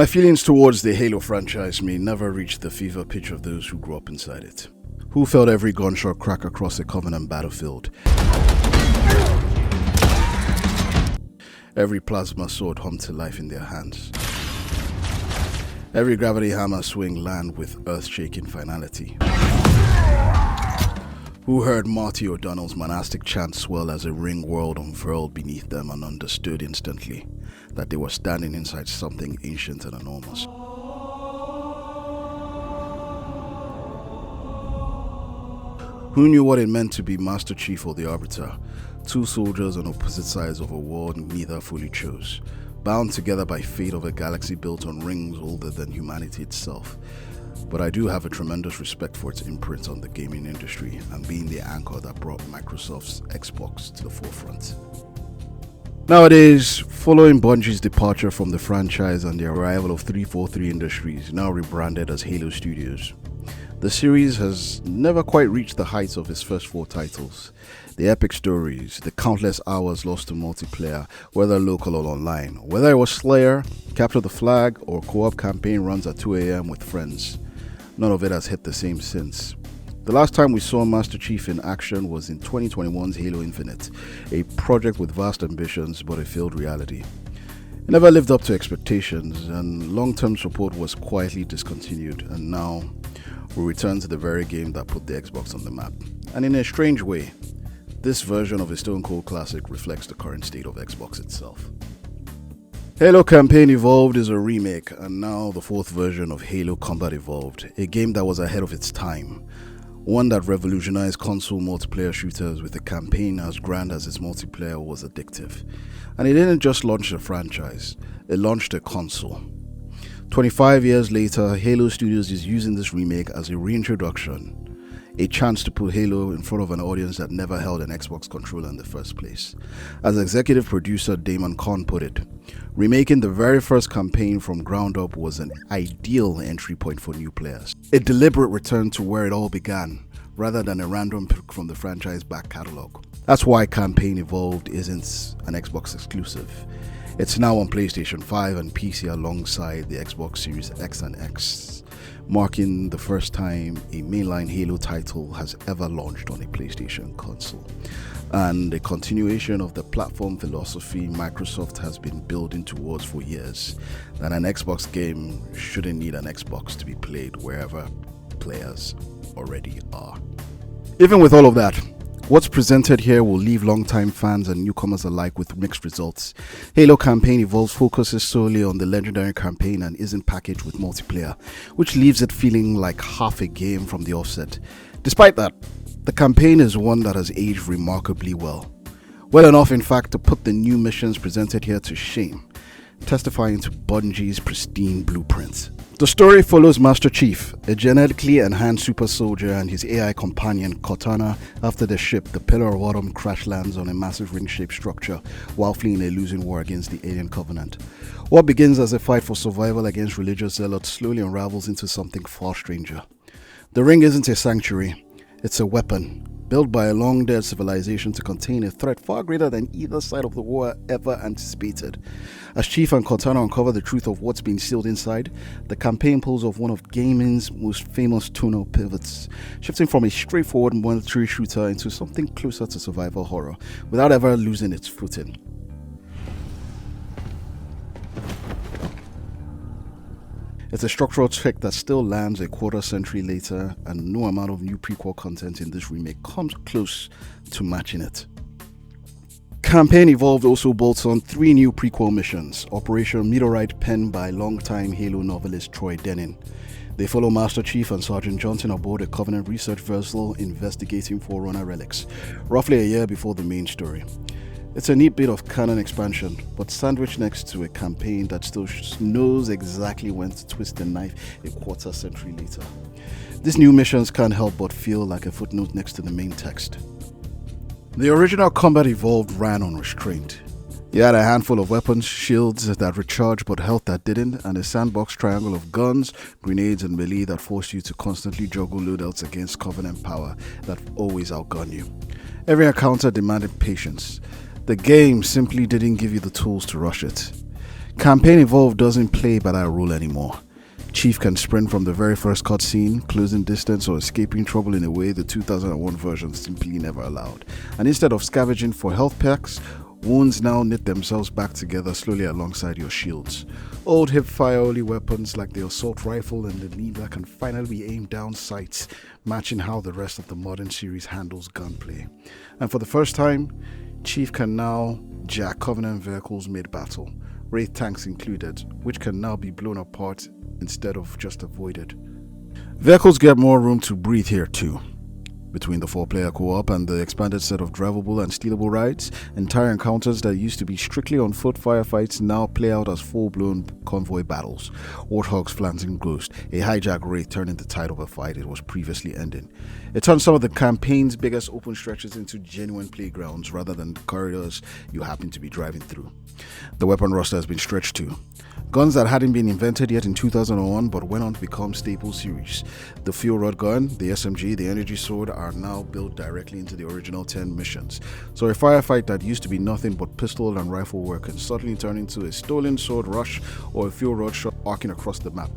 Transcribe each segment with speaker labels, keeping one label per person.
Speaker 1: My feelings towards the Halo franchise may never reach the fever pitch of those who grew up inside it, who felt every gunshot crack across a Covenant battlefield, every plasma sword hum to life in their hands, every gravity hammer swing land with earth-shaking finality, who heard Marty O'Donnell's monastic chant swell as a ring world unfurled beneath them and understood instantly that they were standing inside something ancient and enormous. Who knew what it meant to be Master Chief or the Arbiter, two soldiers on opposite sides of a war neither fully chose, bound together by fate of a galaxy built on rings older than humanity itself. But I do have a tremendous respect for its imprint on the gaming industry and being the anchor that brought Microsoft's Xbox to the forefront. Nowadays, following Bungie's departure from the franchise and the arrival of 343 Industries, now rebranded as Halo Studios, the series has never quite reached the heights of its first four titles. The epic stories, the countless hours lost to multiplayer, whether local or online, whether it was Slayer, Capture the Flag, or co-op campaign runs at 2 a.m. with friends. None of it has hit the same since. The last time we saw Master Chief in action was in 2021's Halo Infinite, a project with vast ambitions but a failed reality. It never lived up to expectations, and long-term support was quietly discontinued, and now we return to the very game that put the Xbox on the map. And in a strange way, this version of a Stone Cold classic reflects the current state of Xbox itself. Halo Campaign Evolved is a remake, and now the fourth version of Halo Combat Evolved, a game that was ahead of its time. One that revolutionized console multiplayer shooters with a campaign as grand as its multiplayer was addictive. And it didn't just launch a franchise, it launched a console. 25 years later, Halo Studios is using this remake as a reintroduction, a chance to put Halo in front of an audience that never held an Xbox controller in the first place. As executive producer Damon Kahn put it, remaking the very first campaign from ground up was an ideal entry point for new players. A deliberate return to where it all began, rather than a random pick from the franchise back catalog. That's why Campaign Evolved isn't an Xbox exclusive. It's now on PlayStation 5 and PC alongside the Xbox Series X and X, marking the first time a mainline Halo title has ever launched on a PlayStation console, and a continuation of the platform philosophy Microsoft has been building towards for years, that an Xbox game shouldn't need an Xbox to be played wherever players already are. Even with all of that, what's presented here will leave longtime fans and newcomers alike with mixed results. Halo Campaign Evolved focuses solely on the legendary campaign and isn't packaged with multiplayer, which leaves it feeling like half a game from the offset. Despite that, the campaign is one that has aged remarkably well. Well enough, in fact, to put the new missions presented here to shame, testifying to Bungie's pristine blueprint. The story follows Master Chief, a genetically enhanced super soldier, and his AI companion Cortana after the ship, the Pillar of Autumn, crash lands on a massive ring-shaped structure while fleeing a losing war against the alien Covenant. What begins as a fight for survival against religious zealots slowly unravels into something far stranger. The ring isn't a sanctuary, it's a weapon, built by a long-dead civilization to contain a threat far greater than either side of the war ever anticipated. As Chief and Cortana uncover the truth of what's been sealed inside, the campaign pulls off one of gaming's most famous tonal pivots, shifting from a straightforward military shooter into something closer to survival horror, without ever losing its footing. It's a structural check that still lands a quarter century later, and no amount of new prequel content in this remake comes close to matching it. Campaign Evolved also bolts on 3 new prequel missions, Operation Meteorite penned by longtime Halo novelist Troy Denning. They follow Master Chief and Sergeant Johnson aboard a Covenant research vessel investigating Forerunner relics, roughly a year before the main story. It's a neat bit of canon expansion, but sandwiched next to a campaign that still knows exactly when to twist the knife a quarter century later. These new missions can't help but feel like a footnote next to the main text. The original Combat Evolved ran unrestrained. You had a handful of weapons, shields that recharged but health that didn't, and a sandbox triangle of guns, grenades and melee that forced you to constantly juggle loadouts against Covenant power that always outgunned you. Every encounter demanded patience. The game simply didn't give you the tools to rush it. Campaign Evolved doesn't play by that rule anymore. Chief can sprint from the very first cutscene, closing distance, or escaping trouble in a way the 2001 version simply never allowed. And instead of scavenging for health packs, wounds now knit themselves back together slowly alongside your shields. Old hip-fire-only weapons like the assault rifle and the needler can finally be aimed down sights, matching how the rest of the modern series handles gunplay. And for the first time, Chief can now jack Covenant vehicles mid-battle, Wraith tanks included, which can now be blown apart instead of just avoided. Vehicles get more room to breathe here too. Between the 4-player co-op and the expanded set of drivable and stealable rides, entire encounters that used to be strictly on foot firefights now play out as full-blown convoy battles. Warthogs flanking Ghost, a hijack Wraith turning the tide of a fight it was previously ending. It turns some of the campaign's biggest open stretches into genuine playgrounds rather than corridors you happen to be driving through. The weapon roster has been stretched too. Guns that hadn't been invented yet in 2001 but went on to become staple series. The fuel rod gun, the SMG, the energy sword are now built directly into the original 10 missions. So a firefight that used to be nothing but pistol and rifle work can suddenly turn into a stolen sword rush or a fuel rod shot arcing across the map.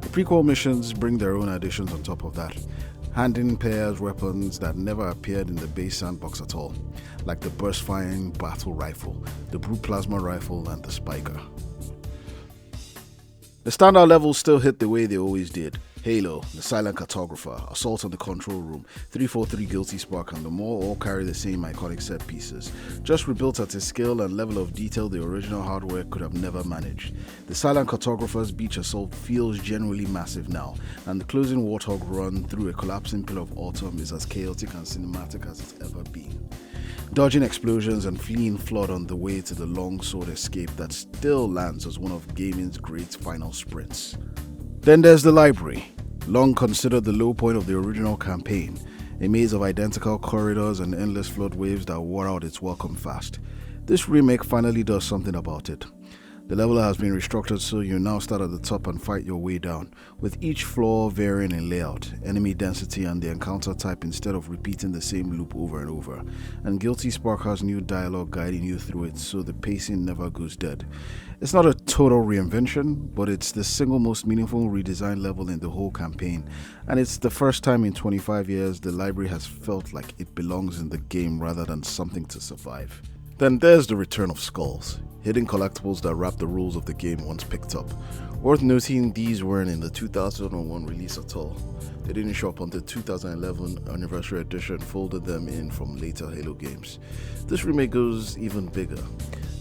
Speaker 1: The prequel missions bring their own additions on top of that. Handing pairs weapons that never appeared in the base sandbox at all, like the burst-firing battle rifle, the brute plasma rifle, and the spiker. The standout levels still hit the way they always did. Halo, the Silent Cartographer, Assault on the Control Room, 343 Guilty Spark, and the more all carry the same iconic set pieces, just rebuilt at a scale and level of detail the original hardware could have never managed. The Silent Cartographer's beach assault feels genuinely massive now, and the closing Warthog run through a collapsing Pillar of Autumn is as chaotic and cinematic as it's ever been. Dodging explosions and fleeing flood on the way to the long sword escape that still lands as one of gaming's great final sprints. Then there's the library, long considered the low point of the original campaign, a maze of identical corridors and endless flood waves that wore out its welcome fast. This remake finally does something about it. The level has been restructured so you now start at the top and fight your way down, with each floor varying in layout, enemy density, and the encounter type instead of repeating the same loop over and over. And Guilty Spark has new dialogue guiding you through it so the pacing never goes dead. It's not a total reinvention, but it's the single most meaningful redesign level in the whole campaign, and it's the first time in 25 years the library has felt like it belongs in the game rather than something to survive. Then there's the return of skulls, hidden collectibles that wrap the rules of the game once picked up. Worth noting, these weren't in the 2001 release at all. They didn't show up until the 2011 Anniversary Edition folded them in from later Halo games. This remake goes even bigger,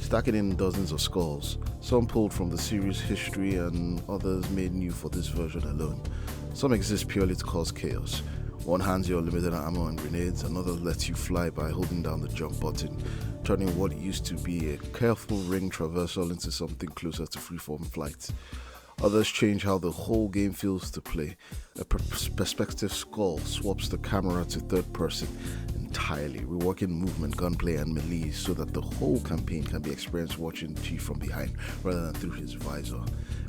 Speaker 1: stacking in dozens of skulls, some pulled from the series' history and others made new for this version alone. Some exist purely to cause chaos. One hands you unlimited ammo and grenades, another lets you fly by holding down the jump button, turning what used to be a careful ring traversal into something closer to freeform flight. Others change how the whole game feels to play. A perspective skull swaps the camera to third person entirely, reworking movement, gunplay, and melee so that the whole campaign can be experienced watching Chief from behind rather than through his visor.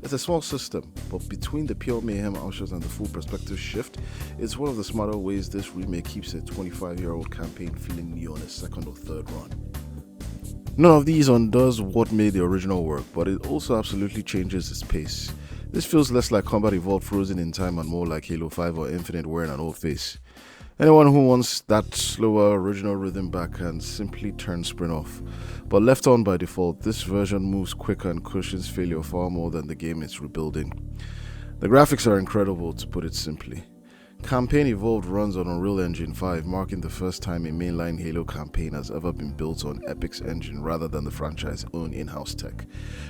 Speaker 1: It's a small system, but between the pure mayhem options and the full perspective shift, it's one of the smarter ways this remake keeps a 25-year-old campaign feeling new on a second or third run. None of these undoes what made the original work, but it also absolutely changes its pace. This feels less like Combat Evolved frozen in time and more like Halo 5 or Infinite wearing an old face. Anyone who wants that slower original rhythm back can simply turn Sprint off. But left on by default, this version moves quicker and cushions failure far more than the game it's rebuilding. The graphics are incredible, to put it simply. Campaign Evolved runs on Unreal Engine 5, marking the first time a mainline Halo campaign has ever been built on Epic's engine rather than the franchise's own in-house tech.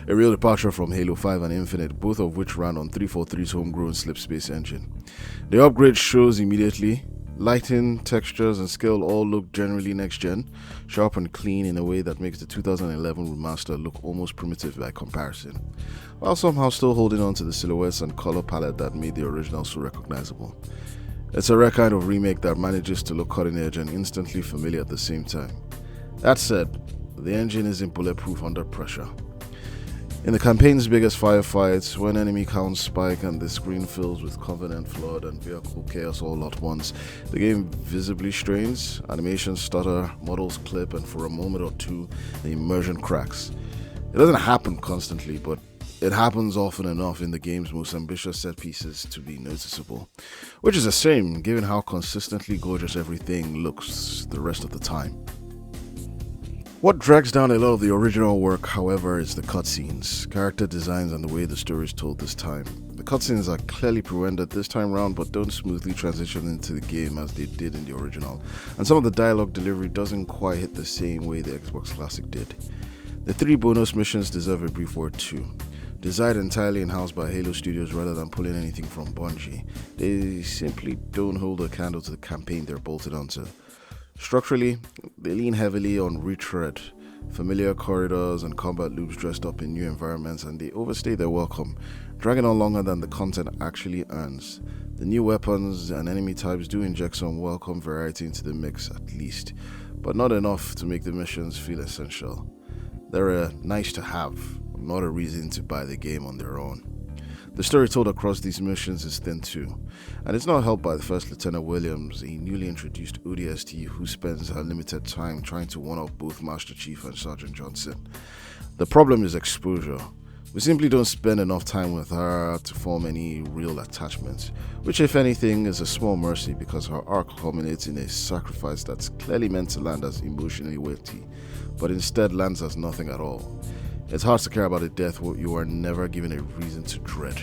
Speaker 1: A real departure from Halo 5 and Infinite, both of which ran on 343's homegrown Slipspace engine. The upgrade shows immediately. Lighting, textures, and scale all look generally next-gen, sharp and clean in a way that makes the 2011 remaster look almost primitive by comparison, while somehow still holding on to the silhouettes and color palette that made the original so recognizable. It's a rare kind of remake that manages to look cutting-edge and instantly familiar at the same time. That said, the engine isn't bulletproof under pressure. In the campaign's biggest firefights, when enemy counts spike and the screen fills with Covenant flood and vehicle chaos all at once, the game visibly strains, animations stutter, models clip, and for a moment or two, the immersion cracks. It doesn't happen constantly, but it happens often enough in the game's most ambitious set pieces to be noticeable, which is a shame given how consistently gorgeous everything looks the rest of the time. What drags down a lot of the original work, however, is the cutscenes, character designs, and the way the story is told this time. The cutscenes are clearly pre-rendered this time round, but don't smoothly transition into the game as they did in the original, and some of the dialogue delivery doesn't quite hit the same way the Xbox Classic did. The 3 bonus missions deserve a brief word too. Designed entirely in-house by Halo Studios rather than pulling anything from Bungie, they simply don't hold a candle to the campaign they're bolted onto. Structurally, they lean heavily on retread, familiar corridors and combat loops dressed up in new environments, and they overstay their welcome, dragging on longer than the content actually earns. The new weapons and enemy types do inject some welcome variety into the mix at least, but not enough to make the missions feel essential. They're a nice to have, not a reason to buy the game on their own. The story told across these missions is thin too, and it's not helped by the First Lieutenant Williams, a newly introduced ODST who spends her limited time trying to one-up both Master Chief and Sergeant Johnson. The problem is exposure. We simply don't spend enough time with her to form any real attachments, which if anything is a small mercy because her arc culminates in a sacrifice that's clearly meant to land as emotionally weighty, but instead lands as nothing at all. It's hard to care about a death you are never given a reason to dread.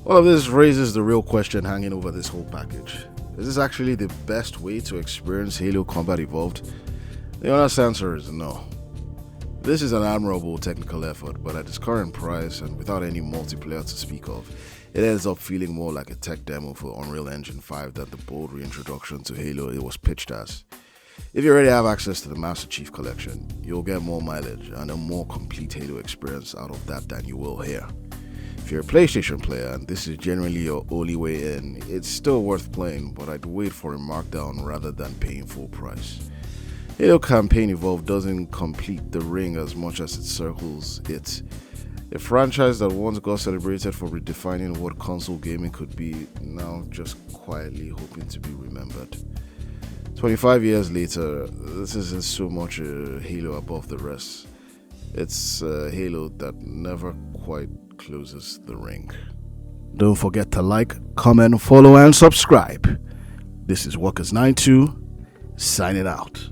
Speaker 1: All of this raises the real question hanging over this whole package. Is this actually the best way to experience Halo Combat Evolved? The honest answer is no. This is an admirable technical effort, but at its current price and without any multiplayer to speak of, it ends up feeling more like a tech demo for Unreal Engine 5 than the bold reintroduction to Halo it was pitched as. If you already have access to the Master Chief Collection, you'll get more mileage and a more complete Halo experience out of that than you will here. If you're a PlayStation player and this is generally your only way in, it's still worth playing, but I'd wait for a markdown rather than paying full price. Halo Campaign Evolved doesn't complete the ring as much as it circles it. A franchise that once got celebrated for redefining what console gaming could be, now just quietly hoping to be remembered. 25 years later, this isn't so much a Halo above the rest. It's a Halo that never quite closes the ring. Don't forget to like, comment, follow, and subscribe. This is Workers92, signing out.